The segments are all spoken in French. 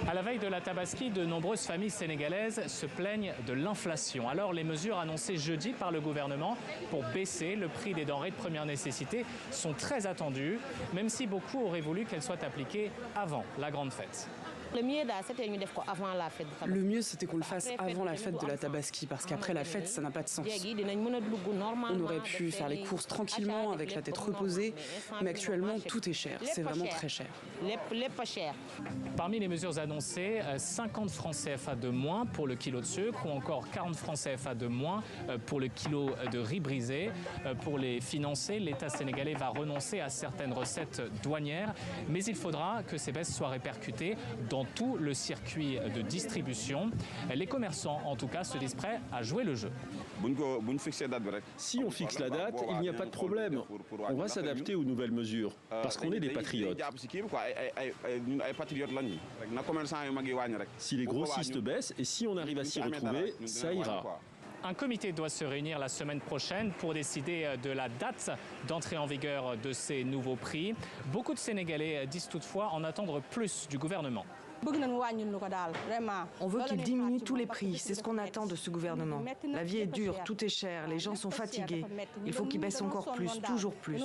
À la veille de la Tabaski, de nombreuses familles sénégalaises se plaignent de l'inflation. Alors les mesures annoncées jeudi par le gouvernement pour baisser le prix des denrées de première nécessité sont très attendues, même si beaucoup auraient voulu qu'elles soient appliquées avant la grande fête. Le mieux, c'était qu'on le fasse avant la fête de la Tabaski, parce qu'après la fête, ça n'a pas de sens. On aurait pu faire les courses tranquillement, avec la tête reposée, mais actuellement, tout est cher. C'est vraiment très cher. Parmi les mesures annoncées, 50 francs CFA de moins pour le kilo de sucre ou encore 40 francs CFA de moins pour le kilo de riz brisé. Pour les financer, l'État sénégalais va renoncer à certaines recettes douanières, mais il faudra que ces baisses soient répercutées dans tout le circuit de distribution. Les commerçants, en tout cas, se disent prêts à jouer le jeu. Si on fixe la date, il n'y a pas de problème. On va s'adapter aux nouvelles mesures, parce qu'on est des patriotes. Si les grossistes baissent et si on arrive à s'y retrouver, ça ira. Un comité doit se réunir la semaine prochaine pour décider de la date d'entrée en vigueur de ces nouveaux prix. Beaucoup de Sénégalais disent toutefois en attendre plus du gouvernement. On veut qu'il diminue tous les prix, c'est ce qu'on attend de ce gouvernement. La vie est dure, tout est cher, les gens sont fatigués. Il faut qu'il baisse encore plus, toujours plus.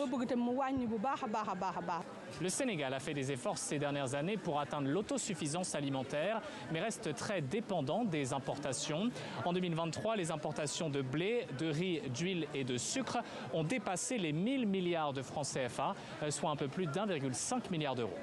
Le Sénégal a fait des efforts ces dernières années pour atteindre l'autosuffisance alimentaire, mais reste très dépendant des importations. En 2023, les importations de blé, de riz, d'huile et de sucre ont dépassé les 1000 milliards de francs CFA, soit un peu plus d'1,5 milliard d'euros.